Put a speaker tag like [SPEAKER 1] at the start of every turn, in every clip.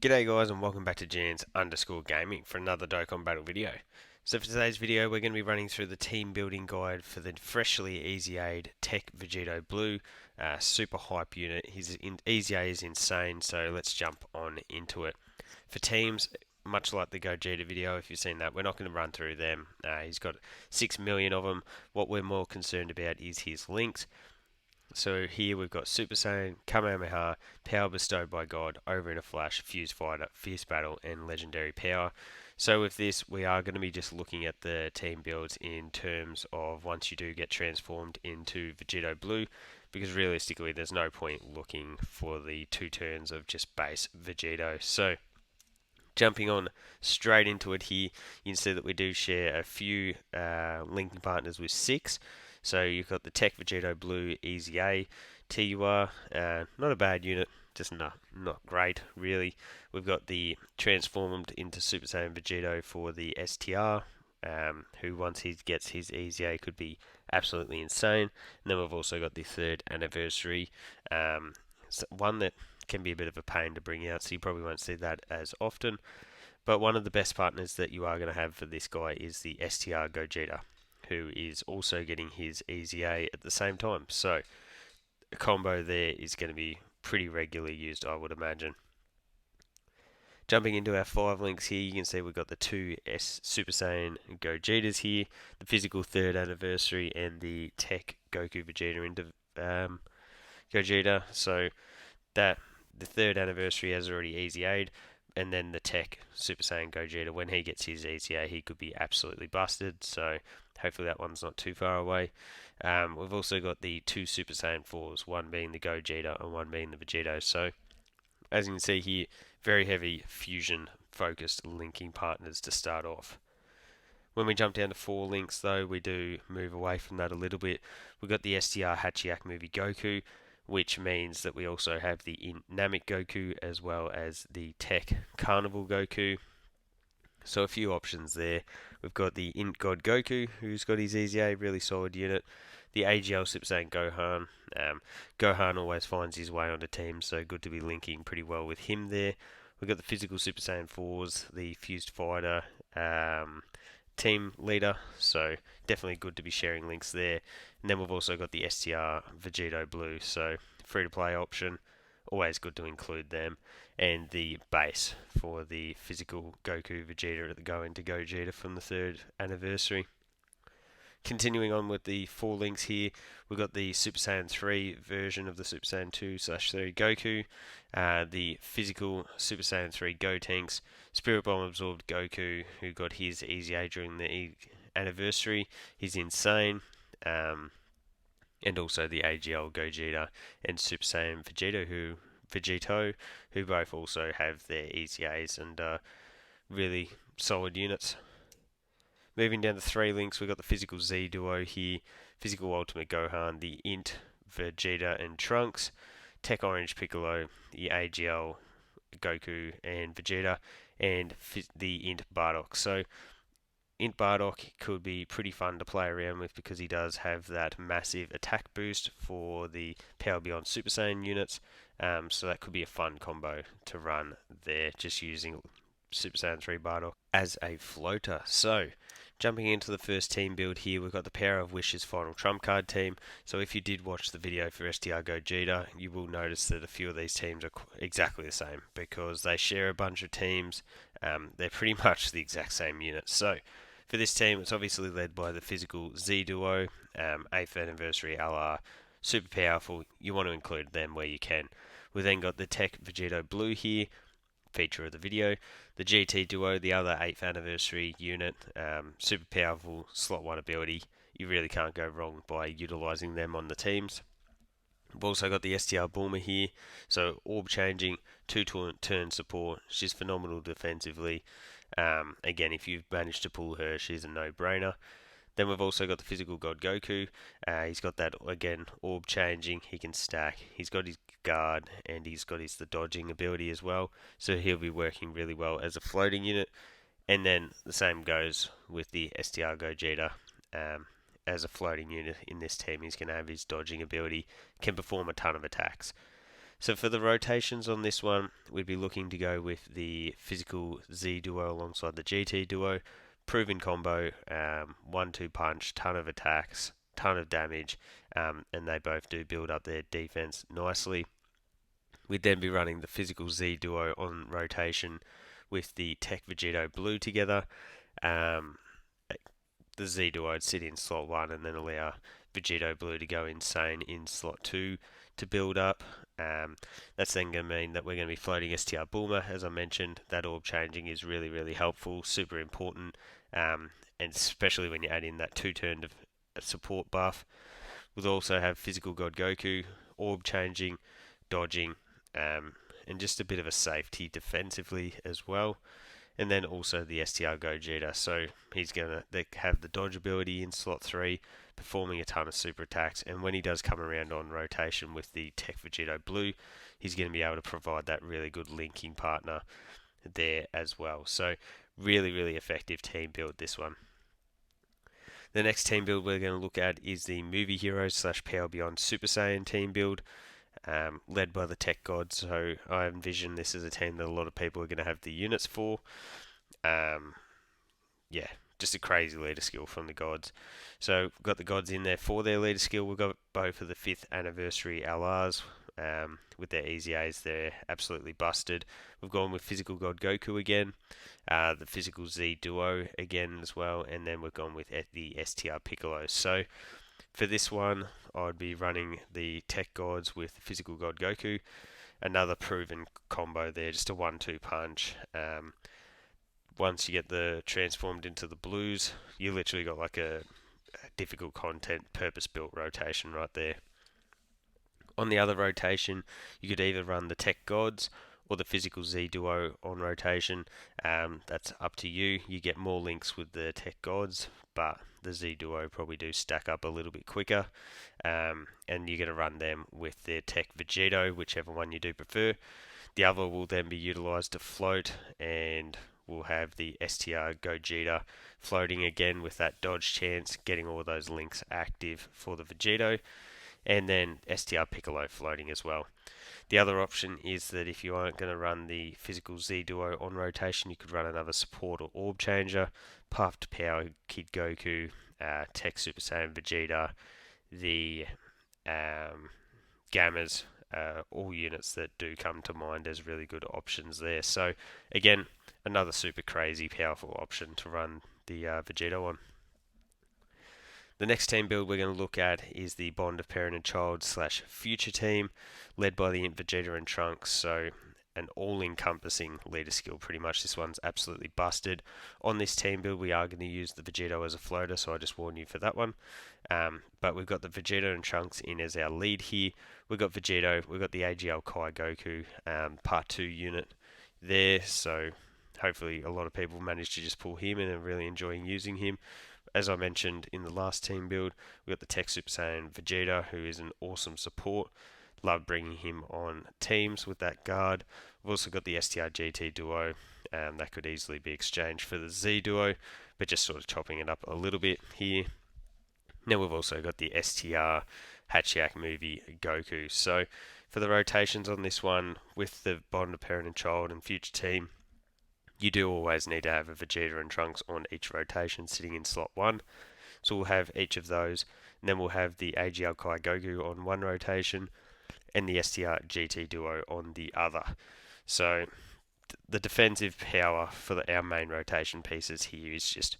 [SPEAKER 1] G'day guys and welcome back to Jans_Gaming for another Dokkan Battle video. So for today's video we're going to be running through the team building guide for the freshly EZA'D TEQ Vegito Blue. Super hype unit. His EZA is insane, so let's jump on into it. For teams, much like the Gogeta video, if you've seen that, we're not going to run through them. He's got 6 million of them. What we're more concerned about is his links. So here we've got Super Saiyan, Kamehameha, Power Bestowed by God, Over in a Flash, Fuse Fighter, Fierce Battle, and Legendary Power. So with this, we are going to be just looking at the team builds in terms of once you do get transformed into Vegito Blue, because realistically there's no point looking for the 2 turns of just base Vegito. So jumping on straight into it here, you can see that we do share a few linking partners with 6. So you've got the TEQ Vegito Blue EZA TUR, not a bad unit, just not great really. We've got the transformed into Super Saiyan Vegito for the STR, who once he gets his EZA could be absolutely insane. And then we've also got the 3rd anniversary, one that can be a bit of a pain to bring out, so you probably won't see that as often. But one of the best partners that you are going to have for this guy is the STR Gogeta, who is also getting his EZA at the same time. So a combo there is going to be pretty regularly used, I would imagine. Jumping into our 5 links here, you can see we've got the 2 Super Saiyan Gogetas here, the physical 3rd anniversary, and the TEQ Goku Vegeta into Gogeta. So that the 3rd anniversary has already EZA'd, and then the TEQ Super Saiyan Gogeta, when he gets his EZA, he could be absolutely busted. So hopefully that one's not too far away. We've also got the 2 Super Saiyan 4s, one being the Gogeta and one being the Vegito. So as you can see here, very heavy fusion focused linking partners to start off. When we jump down to 4 links though, we do move away from that a little bit. We've got the STR Hachiyak movie Goku, which means that we also have the Int Namek Goku as well as the TEQ Carnival Goku. So a few options there. We've got the Int God Goku, who's got his EZA, really solid unit. The AGL Super Saiyan Gohan. Gohan always finds his way onto teams, so good to be linking pretty well with him there. We've got the physical Super Saiyan 4s, the Fused Fighter team leader, so definitely good to be sharing links there. And then we've also got the STR Vegito Blue, so free to play option, always good to include them. And the base for the physical Goku Vegeta that go into Gogeta from the 3rd anniversary. Continuing on with the 4 links here, we've got the Super Saiyan 3 version of the Super Saiyan 2/3 Goku, the physical Super Saiyan 3 Gotenks, Spirit Bomb absorbed Goku, who got his EZA during the anniversary. He's insane. And also the AGL Gogeta and Super Saiyan Vegito, who both also have their EZAs and really solid units. Moving down to 3 links, we've got the physical Z duo here, physical Ultimate Gohan, the Int Vegeta and Trunks, TEQ Orange Piccolo, the AGL Goku and Vegeta, and the Int Bardock. So Int Bardock could be pretty fun to play around with because he does have that massive attack boost for the Power Beyond Super Saiyan units, so that could be a fun combo to run there, just using Super Saiyan 3 Bardock as a floater. So jumping into the first team build here, we've got the Power of Wishes Final Trump Card team. So if you did watch the video for STR Gogeta, you will notice that a few of these teams are exactly the same because they share a bunch of teams. They're pretty much the exact same unit. So for this team, it's obviously led by the physical Z duo, 8th anniversary LR, super powerful. You want to include them where you can. We've then got the TEQ Vegito Blue here, feature of the video. The GT Duo, the other 8th anniversary unit, super powerful slot 1 ability. You really can't go wrong by utilising them on the teams. We've also got the STR Bulma here, so orb changing, 2-turn support. She's phenomenal defensively. Again, if you've managed to pull her, she's a no-brainer. Then we've also got the physical God Goku. He's got that, again, orb changing. He can stack. He's got his guard and he's got the dodging ability as well. So he'll be working really well as a floating unit. And then the same goes with the STR Gogeta. As a floating unit in this team, he's going to have his dodging ability. Can perform a ton of attacks. So for the rotations on this one, we'd be looking to go with the physical Z duo alongside the GT duo. Proven combo, 1-2 punch, ton of attacks, ton of damage, and they both do build up their defense nicely. We'd then be running the physical Z duo on rotation with the TEQ Vegito Blue together. Um, the Z duo would sit in slot 1 and then allow Vegito Blue to go insane in slot 2 to build up. That's then going to mean that we're going to be floating STR Bulma, as I mentioned. That orb changing is really, really helpful, super important, and especially when you add in that 2-turn support buff. We'll also have Physical God Goku, orb changing, dodging, and just a bit of a safety defensively as well. And then also the STR Gogeta, so he's going to have the dodge ability in slot 3, performing a ton of super attacks, and when he does come around on rotation with the TEQ Vegito Blue, he's going to be able to provide that really good linking partner there as well. So really, really effective team build, this one. The next team build we're going to look at is the Movie Heroes / Power Beyond Super Saiyan team build, led by the Tech Gods. So I envision this as a team that a lot of people are going to have the units for. Yeah, just a crazy leader skill from the Gods. So we've got the Gods in there for their leader skill. We've got both of the 5th anniversary LRs with their EZA'Ds. They're absolutely busted. We've gone with Physical God Goku again, the Physical Z Duo again as well, and then we've gone with the STR Piccolo. So for this one, I'd be running the Tech Gods with Physical God Goku. Another proven combo there, just a 1-2 punch. Once you get the transformed into the blues, you literally got like a difficult content, purpose-built rotation right there. On the other rotation, you could either run the Tech Gods or the Physical Z Duo on rotation. That's up to you. You get more links with the Tech Gods, but the Z Duo probably do stack up a little bit quicker. And you're going to run them with their TEQ Vegito, whichever one you do prefer. The other will then be utilised to float, and we'll have the STR Gogeta floating again with that dodge chance, getting all those links active for the Vegito, and then STR Piccolo floating as well. The other option is that if you aren't going to run the Physical Z Duo on rotation, you could run another support or orb changer, Puffed Power Kid Goku, Tech Super Saiyan Vegeta, the Gammas, all units that do come to mind as really good options there. So again, another super crazy powerful option to run the Vegeta on. The next team build we're going to look at is the Bond of Parent and Child / Future team, led by the Imp Vegeta and Trunks. So an all-encompassing leader skill pretty much. This one's absolutely busted. On this team build we are going to use the Vegito as a floater, so I just warn you for that one. But we've got the Vegeta and Trunks in as our lead here. We've got Vegito, we've got the AGL Kai Goku Part 2 unit there, so hopefully a lot of people managed to just pull him in and really enjoying using him. As I mentioned in the last team build, we've got the Tech Super Saiyan Vegeta, who is an awesome support. Love bringing him on teams with that guard. We've also got the STR GT Duo. That could easily be exchanged for the Z Duo, but just sort of chopping it up a little bit here. Now we've also got the STR Hachiak Movie Goku. So for the rotations on this one, with the Bond of Parent and Child and Future team, you do always need to have a Vegeta and Trunks on each rotation sitting in slot 1. So we'll have each of those, and then we'll have the AGL Kai Goku on one rotation, and the STR GT Duo on the other. So the defensive power for our main rotation pieces here is just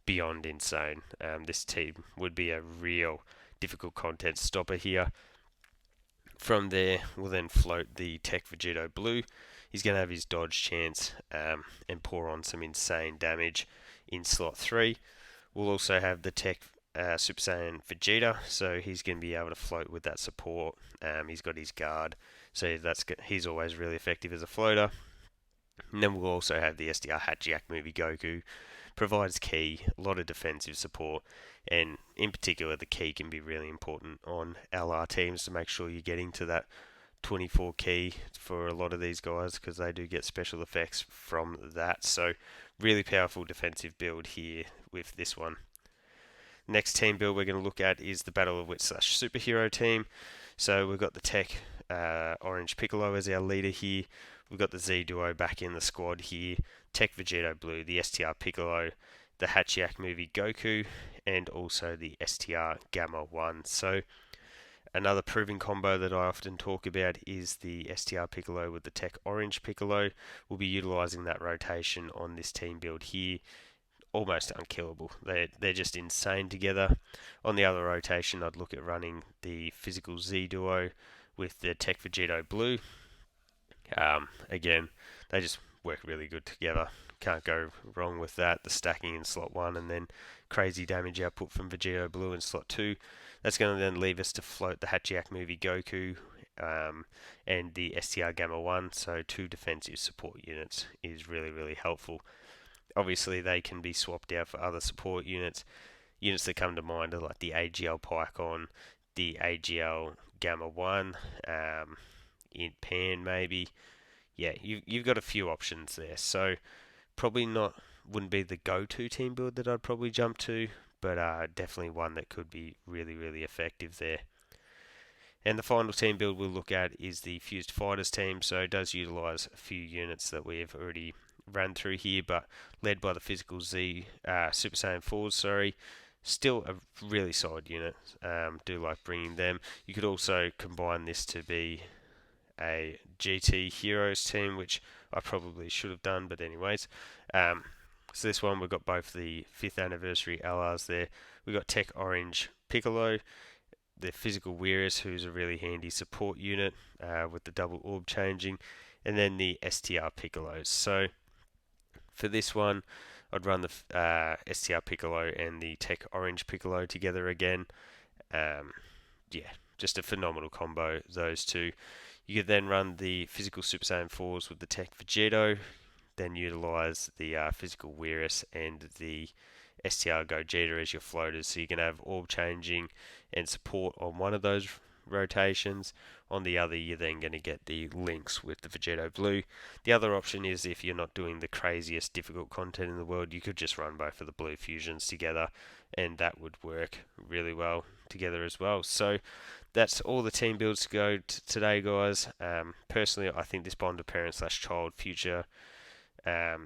[SPEAKER 1] beyond insane. This team would be a real difficult content stopper here. From there, we'll then float the TEQ Vegito Blue. He's going to have his dodge chance and pour on some insane damage in slot 3. We'll also have the TEQ Super Saiyan Vegeta, so he's going to be able to float with that support. He's got his guard, so he's always really effective as a floater. And then we'll also have the STR Hachiak Movie Goku. Provides ki, a lot of defensive support, and in particular the ki can be really important on LR teams to make sure you're getting to that 24 ki for a lot of these guys, because they do get special effects from that. So really powerful defensive build here with this one. Next team build we're going to look at is the Battle of Wits / Superhero team. So we've got the Tech Orange Piccolo as our leader here. We've got the Z Duo back in the squad here. TEQ Vegito Blue, the STR Piccolo, the Hachiyak movie Goku, and also the STR Gamma 1. So another proven combo that I often talk about is the STR Piccolo with the TEQ Orange Piccolo. We'll be utilising that rotation on this team build here. Almost unkillable. They're just insane together. On the other rotation, I'd look at running the physical Z Duo with the TEQ Vegito Blue. Again, they just work really good together. Can't go wrong with that. The stacking in slot 1 and then crazy damage output from Vegito Blue in slot 2. That's going to then leave us to float the Hachiyak movie Goku and the STR Gamma 1. So 2 defensive support units is really helpful. Obviously, they can be swapped out for other support units. Units that come to mind are like the AGL Pycon, the AGL Gamma 1, in Pan maybe. Yeah, you've got a few options there. So probably wouldn't be the go-to team build that I'd probably jump to, but definitely one that could be really effective there. And the final team build we'll look at is the Fused Fighters team. So it does utilise a few units that we have already run through here, but led by the physical Z Super Saiyan 4s, sorry. Still a really solid unit. Do like bringing them. You could also combine this to be a GT Heroes team, which I probably should have done, but anyways. So this one, we've got both the 5th anniversary LRs there. We've got TEQ Orange Piccolo, the physical Weirus, who's a really handy support unit with the double orb changing, and then the STR Piccolos. So for this one, I'd run the STR Piccolo and the TEQ Orange Piccolo together again. Yeah, just a phenomenal combo, those two. You could then run the physical Super Saiyan 4s with the TEQ Vegito, then utilise the physical Weirus and the STR Gogeta as your floaters, so you can have orb changing and support on one of those rotations. On the other, you're then going to get the links with the Vegito Blue. The other option is, if you're not doing the craziest difficult content in the world, you could just run both of the blue fusions together, and that would work really well together as well. So that's all the team builds to go today, guys. Personally, I think this Bond of Parent / Child Future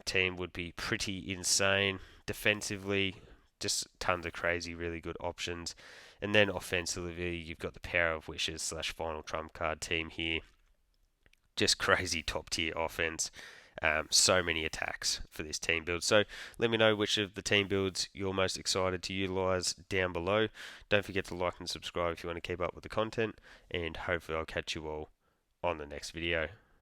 [SPEAKER 1] team would be pretty insane. Defensively, just tons of crazy, really good options. And then offensively, you've got the Power of Wishes / Final Trump Card team here. Just crazy top tier offense. So many attacks for this team build. So let me know which of the team builds you're most excited to utilize down below. Don't forget to like and subscribe if you want to keep up with the content. And hopefully I'll catch you all on the next video.